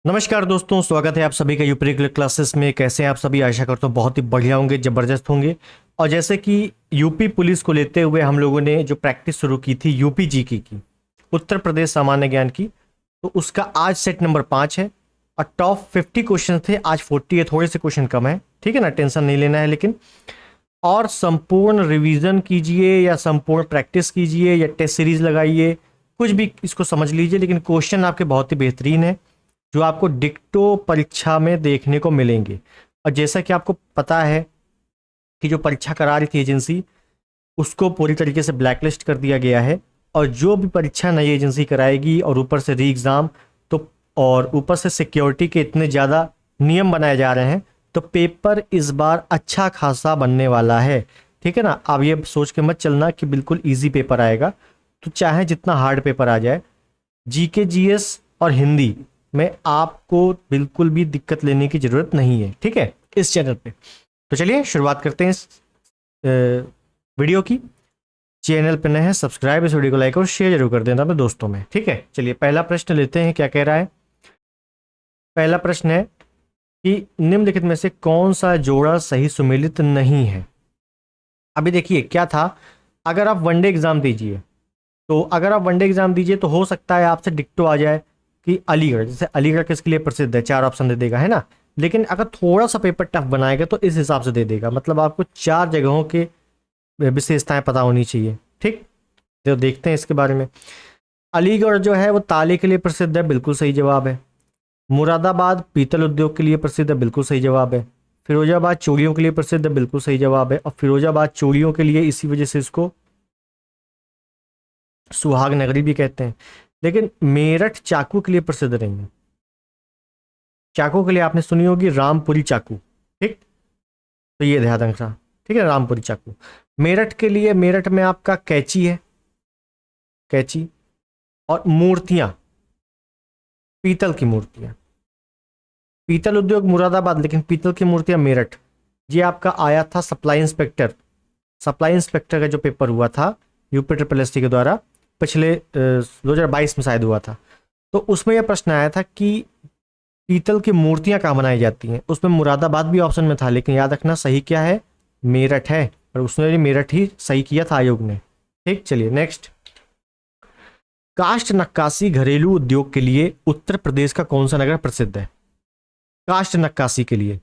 नमस्कार दोस्तों, स्वागत है आप सभी का यूपी क्लासेस में। कैसे हैं आप सभी? आशा करता हूँ बहुत ही बढ़िया होंगे, ज़बरदस्त होंगे। और जैसे कि यूपी पुलिस को लेते हुए हम लोगों ने जो प्रैक्टिस शुरू की थी यूपी जीके की, उत्तर प्रदेश सामान्य ज्ञान की, तो उसका आज सेट नंबर 5 है। और टॉप 50 क्वेश्चन थे, आज 40 है, थोड़े से क्वेश्चन कम है, ठीक है ना, टेंशन नहीं लेना है। लेकिन और संपूर्ण रिवीजन कीजिए या संपूर्ण प्रैक्टिस कीजिए या टेस्ट सीरीज लगाइए, कुछ भी इसको समझ लीजिए, लेकिन क्वेश्चन आपके बहुत ही बेहतरीन है जो आपको डिक्टो परीक्षा में देखने को मिलेंगे। और जैसा कि आपको पता है कि जो परीक्षा करा रही थी एजेंसी, उसको पूरी तरीके से ब्लैकलिस्ट कर दिया गया है। और जो भी परीक्षा नई एजेंसी कराएगी और ऊपर से री एग्ज़ाम, तो और ऊपर से सिक्योरिटी के इतने ज़्यादा नियम बनाए जा रहे हैं, तो पेपर इस बार अच्छा खासा बनने वाला है, ठीक है ना। अब ये सोच के मत चलना कि बिल्कुल ईजी पेपर आएगा, तो चाहे जितना हार्ड पेपर आ जाए, जीके जीएस और हिंदी में आपको बिल्कुल भी दिक्कत लेने की ज़रूरत नहीं है, ठीक है, इस चैनल पे। तो चलिए शुरुआत करते हैं इस वीडियो की। चैनल पे नए हैं, सब्सक्राइब, इस वीडियो को लाइक और शेयर जरूर कर देना अपने दोस्तों में, ठीक है। चलिए पहला प्रश्न लेते हैं, क्या कह रहा है। पहला प्रश्न है कि निम्नलिखित में से कौन सा जोड़ा सही सुमेलित नहीं है। अभी देखिए क्या था, अगर आप वनडे एग्जाम दीजिए, तो अगर आप वनडे एग्जाम दीजिए तो हो सकता है आपसे डिक्टो आ जाए कि अलीगढ़, जैसे अलीगढ़ किसके लिए प्रसिद्ध है, 4 ऑप्शन दे देगा, है ना। लेकिन अगर थोड़ा सा पेपर टफ बनाएगा तो इस हिसाब से दे देगा, मतलब आपको 4 जगहों के विशेषताएं पता होनी चाहिए, ठीक। तो देखते हैं इसके बारे में। अलीगढ़ जो है वो ताले के लिए प्रसिद्ध है, बिल्कुल सही जवाब है। मुरादाबाद पीतल उद्योग के लिए प्रसिद्ध है, बिल्कुल सही जवाब है। फिरोजाबाद चूड़ियों के लिए प्रसिद्ध है, बिल्कुल सही जवाब है। और फिरोजाबाद चूड़ियों के लिए इसी वजह से इसको सुहाग नगरी भी कहते हैं। लेकिन मेरठ चाकू के लिए प्रसिद्ध नहीं है। चाकू के लिए आपने सुनी होगी रामपुरी चाकू, ठीक, तो ये ध्यान रखना, ठीक है, रामपुरी चाकू। मेरठ के लिए, मेरठ में आपका कैंची है, कैंची। और मूर्तियां, पीतल की मूर्तियां, पीतल उद्योग मुरादाबाद, लेकिन पीतल की मूर्तियां मेरठ। ये आपका आया था सप्लाई इंस्पेक्टर, सप्लाई इंस्पेक्टर का जो पेपर हुआ था यूपी ट्रिपल एस टी के द्वारा, पिछले 2022 में शायद हुआ था। तो उसमें यह प्रश्न आया था कि पीतल की मूर्तियां कहाँ बनाई जाती हैं। उसमें मुरादाबाद भी ऑप्शन में था, लेकिन याद रखना सही क्या है, मेरठ है। और उसने भी मेरठ ही सही किया था आयोग ने, ठीक। चलिए नेक्स्ट। काष्ठ नक्काशी घरेलू उद्योग के लिए उत्तर प्रदेश का कौन सा नगर प्रसिद्ध है। काष्ठ नक्काशी के लिए,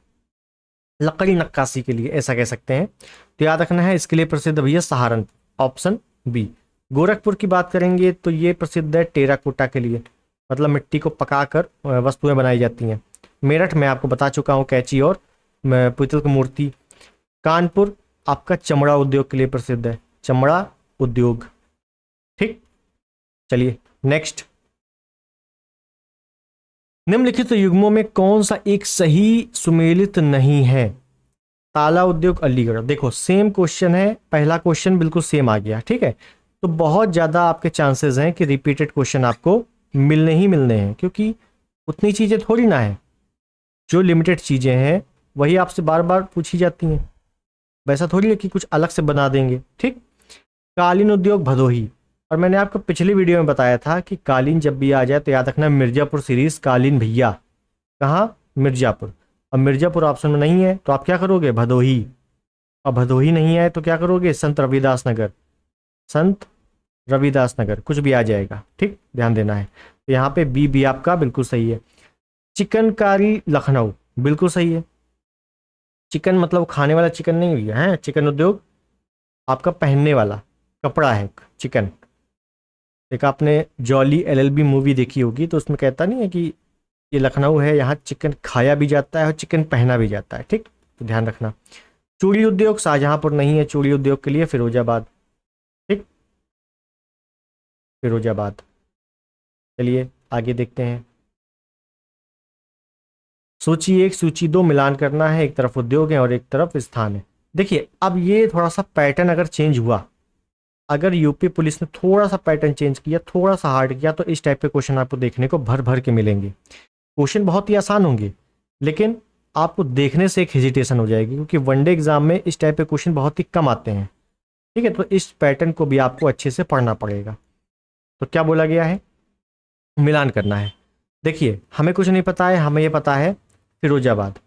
लकड़ी नक्काशी के लिए ऐसा कह सकते हैं। तो याद रखना है इसके लिए प्रसिद्ध भैया सहारनपुर, ऑप्शन बी। गोरखपुर की बात करेंगे तो ये प्रसिद्ध है टेराकोटा के लिए, मतलब मिट्टी को पकाकर वस्तुएं बनाई जाती हैं। मेरठ में आपको बता चुका हूँ कैंची और पीतल की मूर्ति। कानपुर आपका चमड़ा उद्योग के लिए प्रसिद्ध है, चमड़ा उद्योग, ठीक। चलिए नेक्स्ट। निम्नलिखित युग्मों में कौन सा एक सही सुमेलित नहीं है। ताला उद्योग अलीगढ़, देखो सेम क्वेश्चन है, पहला क्वेश्चन बिल्कुल सेम आ गया, ठीक है। तो बहुत ज़्यादा आपके चांसेस हैं कि रिपीटेड क्वेश्चन आपको मिलने ही मिलने हैं, क्योंकि उतनी चीज़ें थोड़ी ना है, जो लिमिटेड चीज़ें हैं वही आपसे बार बार पूछी जाती हैं। वैसा थोड़ी है कि कुछ अलग से बना देंगे, ठीक। कालीन उद्योग भदोही, और मैंने आपको पिछली वीडियो में बताया था कि कालीन जब भी आ जाए तो याद रखना मिर्ज़ापुर सीरीज कालीन भैया, कहाँ, मिर्ज़ापुर। अब मिर्ज़ापुर ऑप्शन में नहीं है तो आप क्या करोगे, भदोही। अब भदोही नहीं आए तो क्या करोगे, संत रविदास नगर, संत रविदास नगर, कुछ भी आ जाएगा, ठीक, ध्यान देना है। तो यहाँ पे बी भी आपका बिल्कुल सही है। चिकनकारी लखनऊ, बिल्कुल सही है। चिकन मतलब खाने वाला चिकन नहीं हुई है, चिकन उद्योग आपका पहनने वाला कपड़ा है चिकन। एक आपने जॉली एलएलबी मूवी देखी होगी, तो उसमें कहता नहीं है कि ये लखनऊ है, यहाँ चिकन खाया भी जाता है और चिकन पहना भी जाता है, ठीक, तो ध्यान रखना। चूड़ी उद्योग शाहजहांपुर नहीं है, चूड़ी उद्योग के लिए फिरोजाबाद, ठीक, फिरोजाबाद। चलिए आगे देखते हैं। सूची 1 सूची 2 मिलान करना है, एक तरफ उद्योग है और एक तरफ स्थान है। देखिए अब ये थोड़ा सा पैटर्न अगर चेंज हुआ, अगर यूपी पुलिस ने थोड़ा सा पैटर्न चेंज किया, थोड़ा सा हार्ड किया, तो इस टाइप के क्वेश्चन आपको देखने को भर भर के मिलेंगे। क्वेश्चन बहुत ही आसान होंगे, लेकिन आपको देखने से एक हेजिटेशन हो जाएगी, क्योंकि वनडे एग्जाम में इस टाइप के क्वेश्चन बहुत ही कम आते हैं, ठीक है। तो इस पैटर्न को भी आपको अच्छे से पढ़ना पड़ेगा। तो क्या बोला गया है, मिलान करना है। देखिए हमें कुछ नहीं पता है, हमें ये पता है फिरोजाबाद।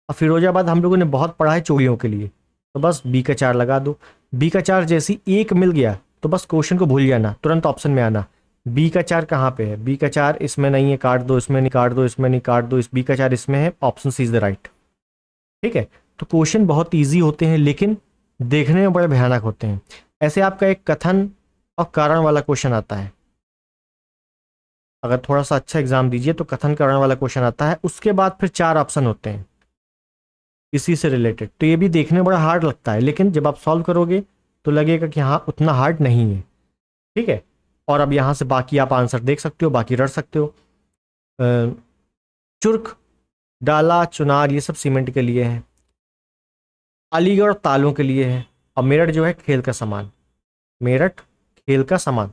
अब फिरोजाबाद हम लोगों ने बहुत पढ़ा है चूड़ियों के लिए, तो बस बी का 4 लगा दो। बी का 4 जैसी एक मिल गया तो बस क्वेश्चन को भूल जाना, तुरंत ऑप्शन में आना। बी का 4 कहाँ पे है? बी का 4 इसमें नहीं है, काट दो, इसमें नहीं काट दो, इसमें नहीं काट दो, इस बी का 4 इसमें है, option C is the right. ठीक है, तो क्वेश्चन बहुत ईजी होते हैं लेकिन देखने में बड़े भयानक होते हैं। ऐसे आपका एक कथन और कारण वाला क्वेश्चन आता है, अगर थोड़ा सा अच्छा एग्जाम दीजिए तो कथन कारण वाला क्वेश्चन आता है, उसके बाद फिर 4 ऑप्शन होते हैं इसी से रिलेटेड। तो ये भी देखने में बड़ा हार्ड लगता है लेकिन जब आप सॉल्व करोगे तो लगेगा कि हाँ उतना हार्ड नहीं है। ठीक है, और अब यहाँ से बाकी आप आंसर देख सकते हो, बाकी रट सकते हो। चुर्क, डाला, चुनार ये सब सीमेंट के लिए है। अलीगढ़ तालों के लिए है। और मेरठ जो है खेल का सामान। मेरठ खेल का सामान,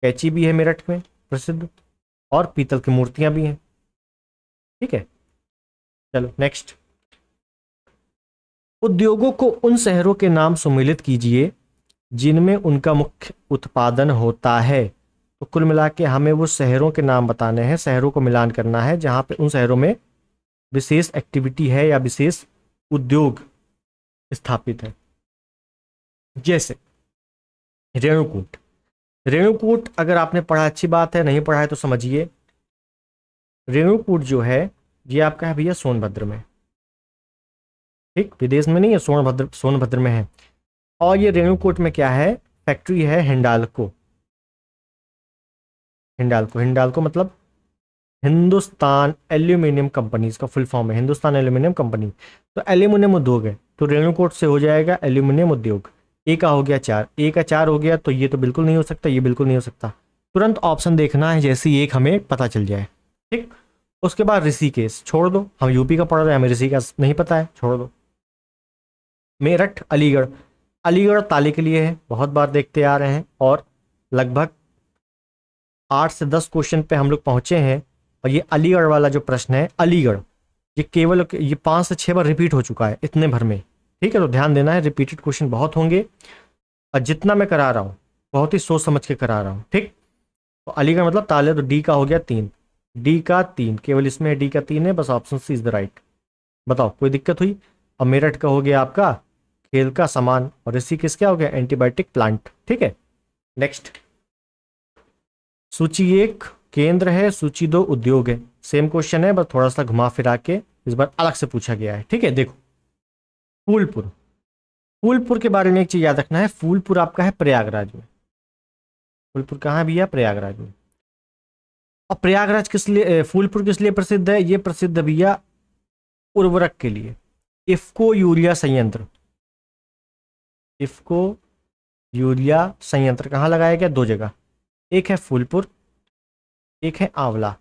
कैंची भी है मेरठ में प्रसिद्ध, और पीतल की मूर्तियां भी हैं। ठीक है, चलो नेक्स्ट। उद्योगों को उन शहरों के नाम सम्मिलित कीजिए जिनमें उनका मुख्य उत्पादन होता है। तो कुल मिला के हमें वो शहरों के नाम बताने हैं, शहरों को मिलान करना है जहां पे उन शहरों में विशेष एक्टिविटी है या विशेष उद्योग स्थापित है। जैसे रेणुकूट। रेणुकूट अगर आपने पढ़ा अच्छी बात है, नहीं पढ़ा है तो समझिए। रेणुकूट जो है ये आपका है भैया सोनभद्र में। ठीक, विदेश में नहीं है, सोनभद्र, सोनभद्र में है। और ये रेणुकूट में क्या है? फैक्ट्री है हिंडाल्को। हिंडाल्को, हिंडाल्को मतलब हिंदुस्तान एल्यूमिनियम कंपनी, इसका फुल फॉर्म है हिंदुस्तान एल्यूमिनियम कंपनी। तो एल्यूमिनियम उद्योग है, तो रेणुकूट से हो जाएगा एल्यूमिनियम उद्योग। ए का हो गया 4, ए का 4 हो गया, तो ये तो बिल्कुल नहीं हो सकता, ये बिल्कुल नहीं हो सकता। तुरंत ऑप्शन देखना है जैसे ही एक हमें पता चल जाए। ठीक, उसके बाद ऋषिकेश छोड़ दो, हम यूपी का पढ़ रहे हैं, हमें ऋषिकेश नहीं पता है, छोड़ दो। मेरठ, अलीगढ़। अलीगढ़ ताले के लिए है, बहुत बार देखते आ रहे हैं, और लगभग 8 से 10 क्वेश्चन पे हम लोग पहुंचे हैं। और ये अलीगढ़ वाला जो प्रश्न है, अलीगढ़, ये केवल ये 5 से 6 बार रिपीट हो चुका है इतने भर में। ठीक है, तो ध्यान देना है, रिपीटेड क्वेश्चन बहुत होंगे, और जितना मैं करा रहा हूँ बहुत ही सोच समझ के करा रहा हूँ। ठीक, तो अलीगढ़ मतलब ताले, तो डी का हो गया 3, डी का 3 केवल इसमें डी का 3 है, बस option C is the right. बताओ कोई दिक्कत हुई? और मेरठ का हो गया आपका खेल का सामान, और ऋषिकेश क्या हो गया? Antibiotic plant. ठीक है, नेक्स्ट। सूची 1 केंद्र है, सूची 2 उद्योग है। सेम क्वेश्चन है, बस थोड़ा सा घुमा फिरा के इस बार अलग से पूछा गया है। ठीक है, देखो फूलपुर। फूलपुर के बारे में एक चीज याद रखना है, फूलपुर आपका है प्रयागराज में। फूलपुर कहाँ है भैया? प्रयागराज में। और प्रयागराज किस लिए, फूलपुर किस लिए प्रसिद्ध है? ये प्रसिद्ध है भैया उर्वरक के लिए, इफ्को यूरिया संयंत्र। इफ्को यूरिया संयंत्र कहाँ लगाया गया? 2 जगह, एक है फूलपुर, एक है आंवला।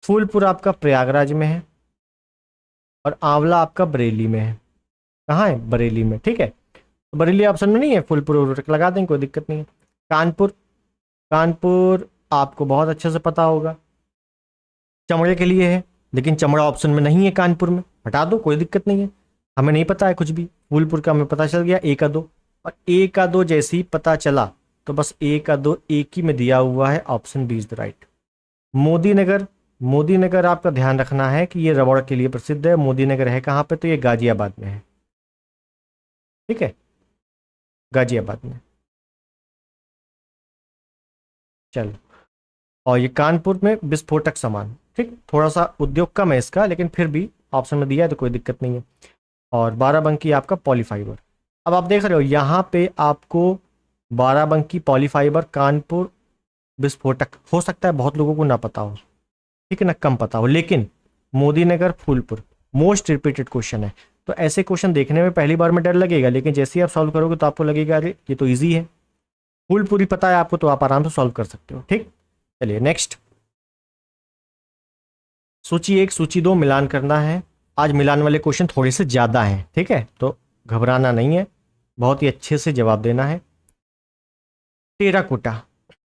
फूलपुर आपका प्रयागराज में है, और आंवला आपका बरेली में है। कहाँ है? बरेली में। ठीक है, तो बरेली ऑप्शन में नहीं है, फूलपुर उर्वरक लगा देंगे, कोई दिक्कत नहीं है। कानपुर, कानपुर आपको बहुत अच्छे से पता होगा, चमड़े के लिए है, लेकिन चमड़ा ऑप्शन में नहीं है कानपुर में, हटा दो, कोई दिक्कत नहीं है। हमें नहीं पता है कुछ भी, फूलपुर का हमें पता चल गया, ए का 2। और ए का 2 जैसे ही पता चला तो बस ए का 2 एक ही में दिया हुआ है, option B is the right. Modinagar, Modinagar आपका ध्यान रखना है कि ये रबड़ के लिए प्रसिद्ध है। मोदी नगर है कहाँ पे? तो ये गाजियाबाद में है। ठीक है, गाजियाबाद में। चलो, और ये कानपुर में विस्फोटक सामान। ठीक, थोड़ा सा उद्योग कम है इसका, लेकिन फिर भी ऑप्शन में दिया है तो कोई दिक्कत नहीं है। और बाराबंकी आपका पॉलीफाइबर। अब आप देख रहे हो यहाँ पे आपको बाराबंकी पॉलीफाइबर, कानपुर विस्फोटक, हो सकता है बहुत लोगों को ना पता हो, ठीक है ना, कम पता हो, लेकिन मोदी नगर, फूलपुर मोस्ट रिपीटेड क्वेश्चन है। तो ऐसे क्वेश्चन देखने में पहली बार में डर लगेगा, लेकिन जैसे ही आप सॉल्व करोगे तो आपको लगेगा अरे ये तो ईजी है, फूलपुरी पता है आपको, तो आप आराम से सॉल्व कर सकते हो। ठीक, चलिए नेक्स्ट। सूची 1 सूची 2 मिलान करना है। आज मिलान वाले क्वेश्चन थोड़े से ज़्यादा हैं, ठीक है, तो घबराना नहीं है, बहुत ही अच्छे से जवाब देना है। टेराकोटा,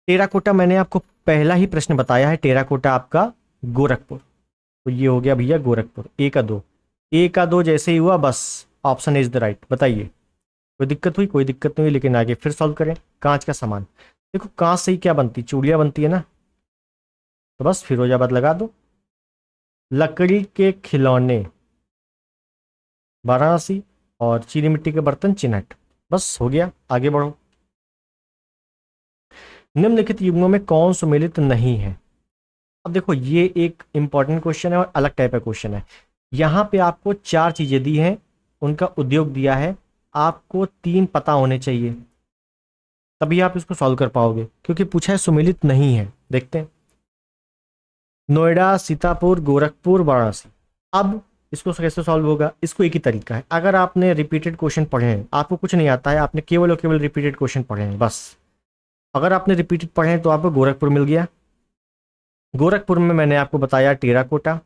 टेराकोटा मैंने आपको पहला ही प्रश्न बताया है, टेराकोटा आपका गोरखपुर। तो ये हो गया भैया गोरखपुर, ए का 2, ए का 2 जैसे ही हुआ बस ऑप्शन इज द राइट। बताइए कोई दिक्कत हुई? कोई दिक्कत नहीं हुई, लेकिन आगे फिर सॉल्व करें। कांच का सामान, देखो कांच से ही क्या बनती? चूड़ियाँ बनती है ना, तो बस फिरोजाबाद लगा दो। लकड़ी के खिलौने वाराणसी, और चीनी मिट्टी के बर्तन चिन्हट। बस हो गया, आगे बढ़ो। निम्नलिखित युग्मों में कौन सुमेलित नहीं है? अब देखो ये एक इंपॉर्टेंट क्वेश्चन है और अलग टाइप का क्वेश्चन है। यहां पे आपको 4 चीजें दी हैं, उनका उद्योग दिया है, आपको 3 पता होने चाहिए, तभी आप इसको सॉल्व कर पाओगे, क्योंकि पूछा है सुमेलित नहीं है। देखते हैं, नोएडा, सीतापुर, गोरखपुर, वाराणसी। अब इसको कैसे सॉल्व होगा? इसको एक ही तरीका है, अगर आपने रिपीटेड क्वेश्चन पढ़े हैं, आपको कुछ नहीं आता है, आपने केवल और केवल रिपीटेड क्वेश्चन पढ़े हैं बस। अगर आपने रिपीटेड पढ़े हैं तो आपको गोरखपुर मिल गया। गोरखपुर में मैंने आपको बताया टेराकोटा,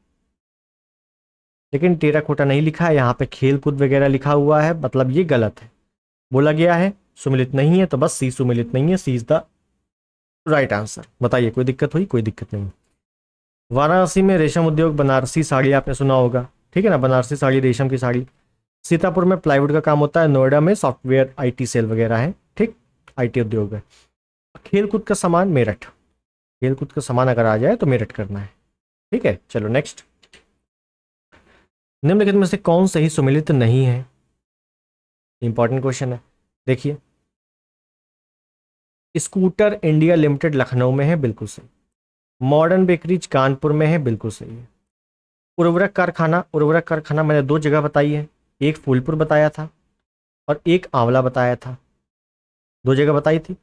लेकिन टेराकोटा नहीं लिखा है, यहाँ पे खेल कूद वगैरह लिखा हुआ है, मतलब ये गलत है। बोला गया है सुमिलित नहीं है, तो बस सी सुमिलित नहीं है, सी इज द राइट आंसर। बताइए कोई दिक्कत हुई? कोई दिक्कत नहीं। वाराणसी में रेशम उद्योग, बनारसी साड़ी आपने सुना होगा, ठीक है ना, बनारसी साड़ी, रेशम की साड़ी। सीतापुर में प्लाईवुड का काम होता है। नोएडा में सॉफ्टवेयर आईटी सेल वगैरह है, ठीक, आईटी उद्योग है। खेलकूद का सामान मेरठ, खेलकूद का सामान अगर आ जाए तो मेरठ करना है, ठीक है। चलो नेक्स्ट, निम्नलिखित में से कौन सही सुमेलित नहीं है? इंपॉर्टेंट क्वेश्चन है, देखिए। स्कूटर इंडिया लिमिटेड लखनऊ में है, बिल्कुल सही। मॉडर्न बेकरीज कानपुर में है, बिल्कुल सही है। उर्वरक कारखाना मैंने 2 जगह बताई है, एक फूलपुर बताया था और एक आंवला बताया था, 2 जगह बताई थी।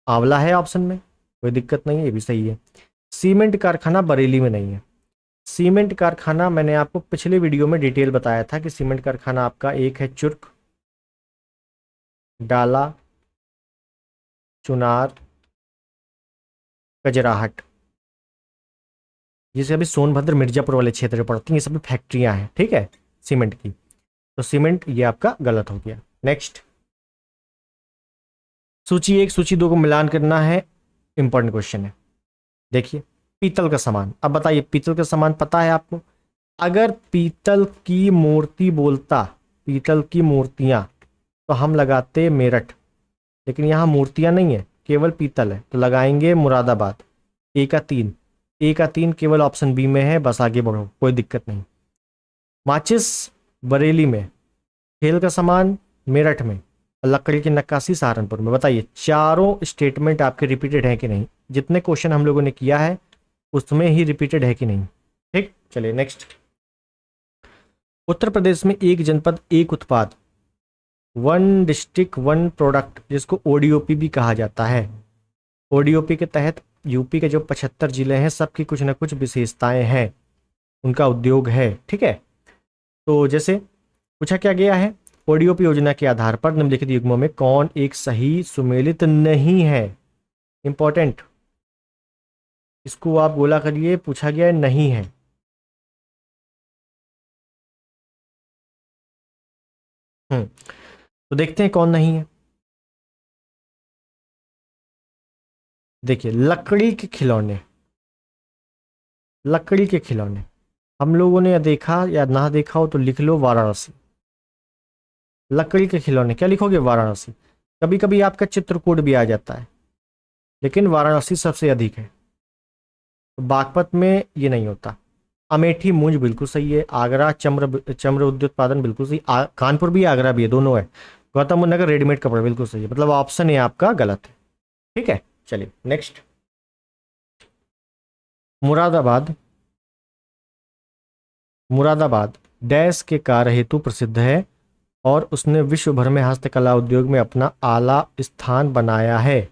आंवला है ऑप्शन में, कोई दिक्कत नहीं है, ये भी सही है। सीमेंट कारखाना बरेली में नहीं है। सीमेंट कारखाना मैंने आपको पिछले वीडियो में डिटेल बताया था कि सीमेंट कारखाना आपका एक है चुर्क, डाला, चुनार, कजराहट, जिसे अभी सोनभद्र मिर्जापुर वाले क्षेत्र में पड़ती हैं, ये सभी फैक्ट्रियां हैं, ठीक है, सीमेंट की। तो सीमेंट ये आपका गलत हो गया। नेक्स्ट, सूची 1 सूची 2 को मिलान करना है, इंपॉर्टेंट क्वेश्चन है। देखिए, पीतल का सामान, अब बताइए पीतल का सामान पता है आपको? अगर पीतल की मूर्ति बोलता, पीतल की मूर्तियां, तो हम लगाते मेरठ, लेकिन यहाँ मूर्तियां नहीं है, केवल पीतल है, तो लगाएंगे मुरादाबाद। ए का 3 केवल ऑप्शन बी में है, बस आगे बढ़ो, कोई दिक्कत नहीं। माचिस बरेली में, खेल का सामान मेरठ में, लकड़ी की नक्काशी सहारनपुर में। बताइए चारों स्टेटमेंट आपके रिपीटेड है कि नहीं? जितने क्वेश्चन हम लोगों ने किया है उसमें ही रिपीटेड है कि नहीं? ठीक, चलिए नेक्स्ट। उत्तर प्रदेश में एक जनपद एक उत्पाद, 1 डिस्ट्रिक्ट 1 प्रोडक्ट, जिसको ओडीओपी भी कहा जाता है। ओडीओपी के तहत यूपी के जो 75 जिले हैं, सबकी कुछ ना कुछ विशेषताएं हैं, उनका उद्योग है, ठीक है। तो जैसे पूछा क्या गया है, ओडीओपी योजना के आधार पर निम्नलिखित युग्मों में कौन एक सही सुमेलित नहीं है? इंपॉर्टेंट, इसको आप गोला करिए, पूछा गया है नहीं है। तो देखते हैं कौन नहीं है। देखिए, लकड़ी के खिलौने, लकड़ी के खिलौने हम लोगों ने देखा या ना देखा हो तो लिख लो वाराणसी। लकड़ी के खिलौने क्या लिखोगे? वाराणसी। कभी कभी आपका चित्रकूट भी आ जाता है, लेकिन वाराणसी सबसे अधिक है। तो बागपत में ये नहीं होता। अमेठी मूंज बिल्कुल सही है। आगरा चम्र उद्योग उत्पादन बिल्कुल सही। कानपुर भी आगरा भी है, दोनों है। गौतम बुद्ध नगर रेडीमेड कपड़े बिल्कुल सही है, मतलब ऑप्शन है आपका गलत है, ठीक है। चलिए नेक्स्ट, मुरादाबाद, मुरादाबाद डैश के कार्य हेतु प्रसिद्ध है और उसने विश्व भर में हस्तकला उद्योग में अपना आला स्थान बनाया है।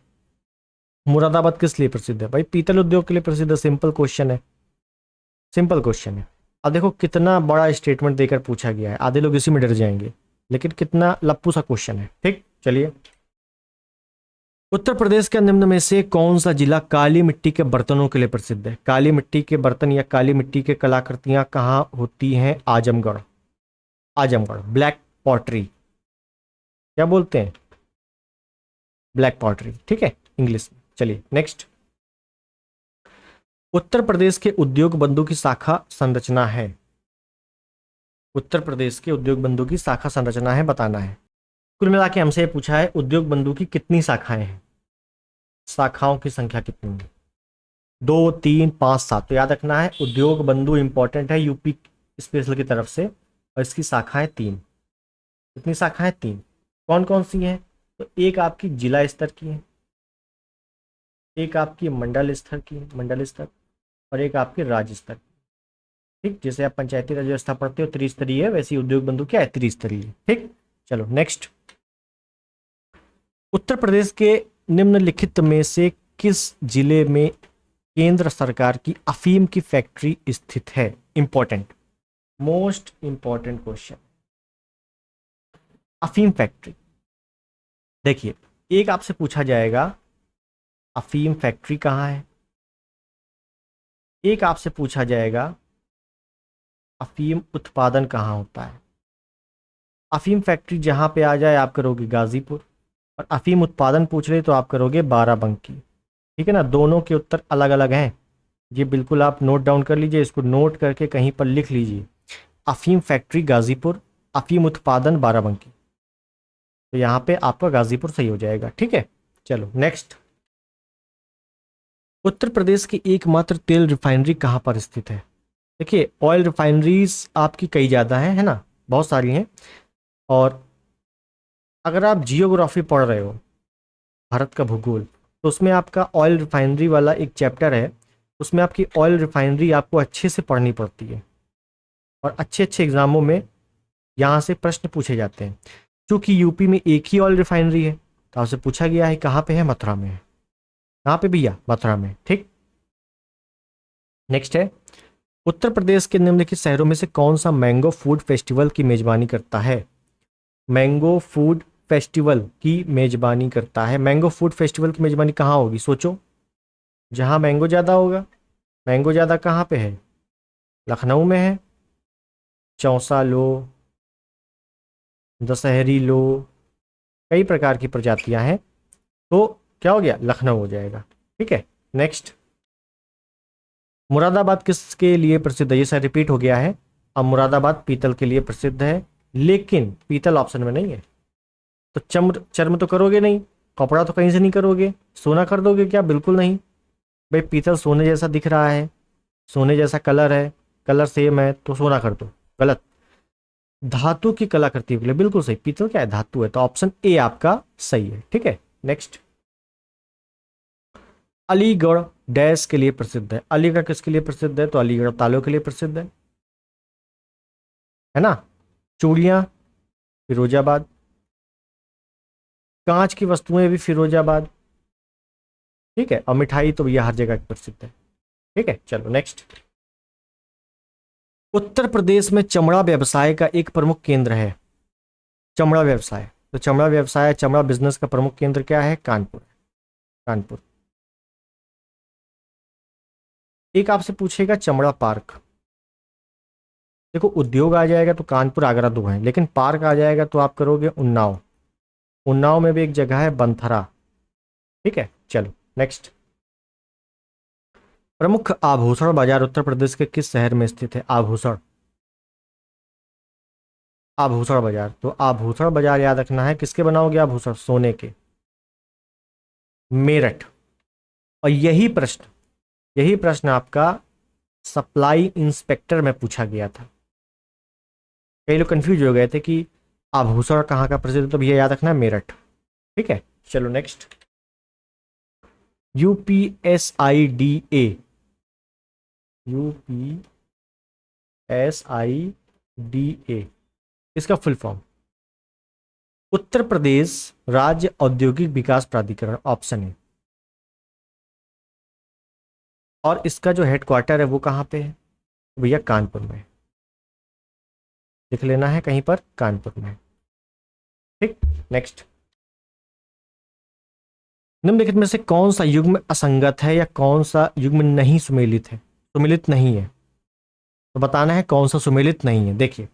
मुरादाबाद किस लिए प्रसिद्ध है? भाई पीतल उद्योग के लिए प्रसिद्ध है, सिंपल क्वेश्चन है, सिंपल क्वेश्चन है। अब देखो कितना बड़ा स्टेटमेंट देकर पूछा गया है, आधे लोग इसी में डर जाएंगे, लेकिन कितना लप्पू सा क्वेश्चन है, ठीक। चलिए, उत्तर प्रदेश के निम्न में से कौन सा जिला काली मिट्टी के बर्तनों के लिए प्रसिद्ध है? काली मिट्टी के बर्तन या काली मिट्टी के कलाकृतियां कहाँ होती हैं? आजमगढ़, आजमगढ़। ब्लैक पॉटरी, क्या बोलते हैं? ब्लैक पॉटरी, ठीक है, इंग्लिश में। चलिए नेक्स्ट, उत्तर प्रदेश के उद्योग बंधु की शाखा संरचना है। उत्तर प्रदेश के उद्योग बंधु की शाखा संरचना है, बताना है। कुल मिला के हमसे पूछा है उद्योग बंधु की कितनी शाखाएं हैं, शाखाओं की संख्या कितनी है? 2 3 5 7, तो याद रखना है उद्योग बंधु इंपॉर्टेंट है यूपी स्पेशल की तरफ से, और इसकी शाखाएं 3। कितनी शाखाएं? 3। कौन कौन सी हैं? तो एक आपकी जिला स्तर की है, एक आपकी मंडल स्तर की, मंडल स्तर, और एक आपके राज्य स्तर की। ठीक, जैसे आप पंचायती राज व्यवस्था पढ़ते हो त्रिस्तरीय है, वैसे ही उद्योग बंधु क्या है? त्रिस्तरीय। ठीक, चलो नेक्स्ट। उत्तर प्रदेश के निम्नलिखित में से किस जिले में केंद्र सरकार की अफीम की फैक्ट्री स्थित है? Important, most important question. अफीम फैक्ट्री, देखिए एक आपसे पूछा जाएगा अफीम फैक्ट्री कहाँ है, एक आपसे पूछा जाएगा अफीम उत्पादन कहाँ होता है। अफीम फैक्ट्री जहां पे आ जाए आप करोगे गाजीपुर, और अफीम उत्पादन पूछ रहे तो आप करोगे बाराबंकी। ठीक है ना, दोनों के उत्तर अलग अलग हैं, ये बिल्कुल आप नोट डाउन कर लीजिए, इसको नोट करके कहीं पर लिख लीजिए। अफीम फैक्ट्री गाजीपुर, अफीम उत्पादन बाराबंकी, तो यहाँ पे आपका गाजीपुर सही हो जाएगा। ठीक है, चलो नेक्स्ट। उत्तर प्रदेश की एकमात्र तेल रिफाइनरी कहाँ पर स्थित है? देखिए ऑयल रिफाइनरीज आपकी कई ज़्यादा हैं, है ना, बहुत सारी हैं। और अगर आप जियोग्राफी पढ़ रहे हो, भारत का भूगोल, तो उसमें आपका ऑयल रिफाइनरी वाला एक चैप्टर है, उसमें आपकी ऑयल रिफाइनरी आपको अच्छे से पढ़नी पड़ती है, और अच्छे अच्छे एग्जामों में यहाँ से प्रश्न पूछे जाते हैं। क्योंकि यूपी में एक ही ऑयल रिफाइनरी है, तो आपसे पूछा गया है कहाँ पे है? मथुरा में है। कहाँ पे भैया? मथुरा में। ठीक, नेक्स्ट है, उत्तर प्रदेश के निम्नलिखित शहरों में से कौन सा मैंगो फूड फेस्टिवल की मेजबानी करता है? मैंगो फूड फेस्टिवल की मेजबानी करता है। मैंगो फूड फेस्टिवल की मेजबानी कहाँ होगी? सोचो, जहाँ मैंगो ज़्यादा होगा। मैंगो ज़्यादा कहाँ पे है? लखनऊ में है। चौसा लो, दशहरी लो, कई प्रकार की प्रजातियां हैं, तो क्या हो गया? लखनऊ हो जाएगा। ठीक है, नेक्स्ट। मुरादाबाद किसके लिए प्रसिद्ध है? ये शायद रिपीट हो गया है। अब मुरादाबाद पीतल के लिए प्रसिद्ध है, लेकिन पीतल ऑप्शन में नहीं है, तो चर्म चर्म तो करोगे नहीं, कपड़ा तो कहीं से नहीं करोगे, सोना कर दोगे क्या? बिल्कुल नहीं भाई, पीतल सोने जैसा दिख रहा है, सोने जैसा कलर है, कलर सेम है, तो सोना कर दो। गलत। धातु की कलाकृति के लिए बिल्कुल सही, पीतल क्या है? धातु है, तो ऑप्शन ए आपका सही है। ठीक है, नेक्स्ट। अलीगढ़ डैश के लिए प्रसिद्ध है? अलीगढ़ किसके लिए प्रसिद्ध है? तो अलीगढ़ तालों के लिए प्रसिद्ध है ना। चूड़ियां फिरोजाबाद, कांच की वस्तुएं भी फिरोजाबाद। ठीक है, और मिठाई तो भैया हर जगह की प्रसिद्ध है। ठीक है, चलो नेक्स्ट। उत्तर प्रदेश में चमड़ा व्यवसाय का एक प्रमुख केंद्र है। चमड़ा व्यवसाय, तो चमड़ा व्यवसाय, चमड़ा बिजनेस का प्रमुख केंद्र क्या है? कानपुर। कानपुर। एक आपसे पूछेगा चमड़ा पार्क, देखो उद्योग आ जाएगा तो कानपुर आगरा दो हैं, लेकिन पार्क आ जाएगा तो आप करोगे उन्नाव। उन्नाव में भी एक जगह है बंथरा। ठीक है, चलो नेक्स्ट। प्रमुख आभूषण बाजार उत्तर प्रदेश के किस शहर में स्थित है? आभूषण, आभूषण बाजार, तो आभूषण बाजार याद रखना है, किसके बनाओगे आभूषण? सोने के। मेरठ। और यही प्रश्न आपका सप्लाई इंस्पेक्टर में पूछा गया था। कई लोग कंफ्यूज हो गए थे कि आभूषण कहाँ का प्रसिद्ध है, तो भैया याद रखना है मेरठ। ठीक है, चलो नेक्स्ट। यूपीएसआईडीए, यूपीएसआईडीए इसका फुल फॉर्म? उत्तर प्रदेश राज्य औद्योगिक विकास प्राधिकरण, ऑप्शन है। और इसका जो हेडक्वार्टर है वो कहाँ पे है? भैया कानपुर में, लिख लेना है कहीं पर, कानपुर में। ठीक, नेक्स्ट। निम्नलिखित में से कौन सा युग्म असंगत है या कौन सा युग्म नहीं सुमेलित है? सुमेलित नहीं है, तो बताना है कौन सा सुमेलित नहीं है। देखिए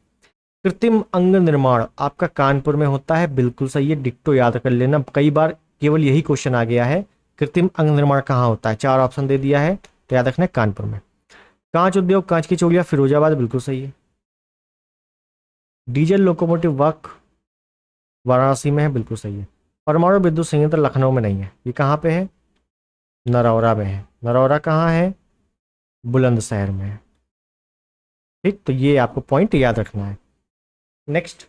कृत्रिम अंग निर्माण आपका कानपुर में होता है, बिल्कुल सही है, डिक्टो याद कर लेना, कई बार केवल यही क्वेश्चन आ गया है, कृत्रिम अंग निर्माण कहाँ होता है? 4 ऑप्शन दे दिया है, तो याद रखना है कानपुर में। कांच उद्योग, कांच की चूड़ियां फिरोजाबाद, बिल्कुल सही है। डीजल लोकोमोटिव वर्क वाराणसी में है, बिल्कुल सही है। परमाणु विद्युत संयंत्र लखनऊ में नहीं है, ये कहाँ पे है? नरौरा में है। नरौरा कहाँ है? बुलंदशहर में है। ठीक, तो ये आपको पॉइंट याद रखना है। नेक्स्ट,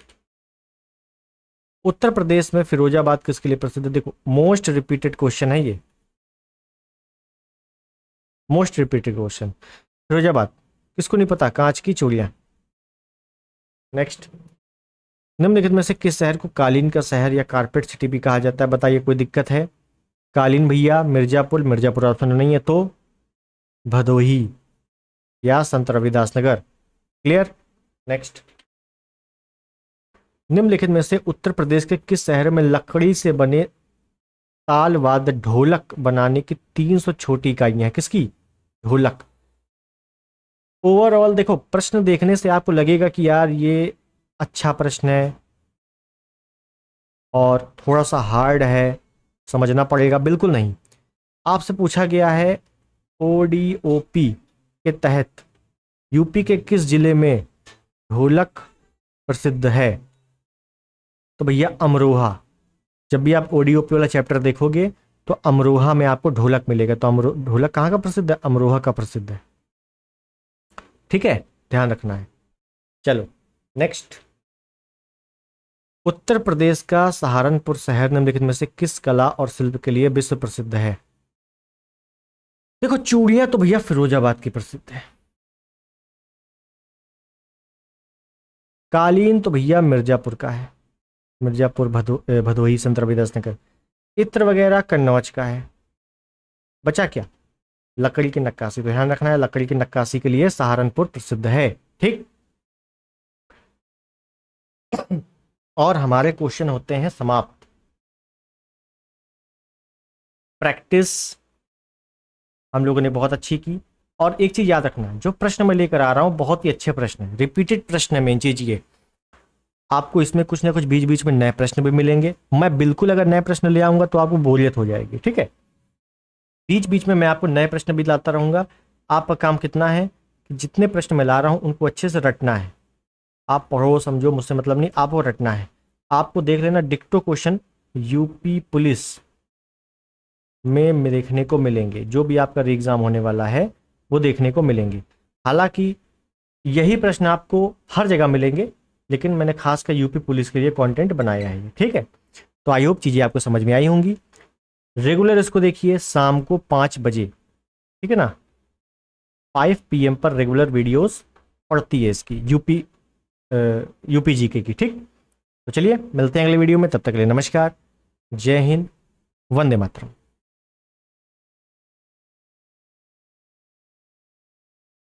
उत्तर प्रदेश में फिरोजाबाद किसके लिए प्रसिद्ध है? देखो, मोस्ट रिपीटेड क्वेश्चन है ये, मोस्ट रिपीटेड क्वेश्चन। फिरोजाबाद किसको नहीं पता? कांच की चूड़ियां। नेक्स्ट, निम्नलिखित में से किस शहर को कालीन का शहर या कारपेट सिटी भी कहा जाता है? बताइए, कोई दिक्कत है? कालीन भैया, मिर्जापुर, मिर्जापुर ऑप्शन नहीं है तो भदोही या संत रविदास नगर। क्लियर? नेक्स्ट, निम्नलिखित में से उत्तर प्रदेश के किस शहर में लकड़ी से बने ताल वाद्य ढोलक बनाने की 300 छोटी इकाइयां हैं? किसकी? ढोलक। ओवरऑल देखो, प्रश्न देखने से आपको लगेगा कि यार ये अच्छा प्रश्न है और थोड़ा सा हार्ड है, समझना पड़ेगा। बिल्कुल नहीं, आपसे पूछा गया है ओडीओपी के तहत यूपी के किस जिले में ढोलक प्रसिद्ध है? तो भैया अमरोहा। जब भी आप ओडीओपी वाला चैप्टर देखोगे तो अमरोहा में आपको ढोलक मिलेगा। तो ढोलक कहाँ का प्रसिद्ध है? अमरोहा का प्रसिद्ध है। ठीक है, ध्यान रखना है। चलो नेक्स्ट, उत्तर प्रदेश का सहारनपुर शहर निम्नलिखित में से किस कला और शिल्प के लिए विश्व प्रसिद्ध है? देखो, चूड़ियां तो भैया फिरोजाबाद की प्रसिद्ध है। कालीन तो भैया मिर्जापुर का है, मिर्जापुर भदोही संत रविदास नगर। इत्र वगैरह कन्नौज का है। बचा क्या? लकड़ी की नक्काशी। तो ध्यान रखना है, लकड़ी की नक्काशी के लिए सहारनपुर प्रसिद्ध है। ठीक, और हमारे क्वेश्चन होते हैं समाप्त। प्रैक्टिस हम लोगों ने बहुत अच्छी की। और एक चीज याद रखना, जो प्रश्न मैं लेकर आ रहा हूं बहुत ही अच्छे प्रश्न है, रिपीटेड प्रश्न है। मेन चीज ये, आपको इसमें कुछ ना कुछ बीच बीच में नए प्रश्न भी मिलेंगे। मैं बिल्कुल अगर नए प्रश्न ले आऊंगा तो आपको बोरियत हो जाएगी। ठीक है, बीच बीच में मैं आपको नए प्रश्न भी लाता रहूंगा। आपका काम कितना है कि जितने प्रश्न मैं ला रहा हूं उनको अच्छे से रटना है। आप पढ़ो समझो, मुझसे मतलब नहीं, आपको रटना है। आपको देख लेना डिक्टो क्वेश्चन यूपी पुलिस में देखने को मिलेंगे। जो भी आपका एग्जाम होने वाला है वो देखने को मिलेंगे। हालांकि यही प्रश्न आपको हर जगह मिलेंगे, लेकिन मैंने खासकर यूपी पुलिस के लिए कंटेंट बनाया है। ठीक है, तो आई होप चीज़ें आपको समझ में आई होंगी। रेगुलर इसको देखिए शाम को 5 बजे, ठीक है ना, 5 PM पर रेगुलर वीडियोस पड़ती है इसकी, यूपी जीके की। ठीक, तो चलिए मिलते हैं अगले वीडियो में, तब तक के लिए नमस्कार, जय हिंद, वंदे मातरम।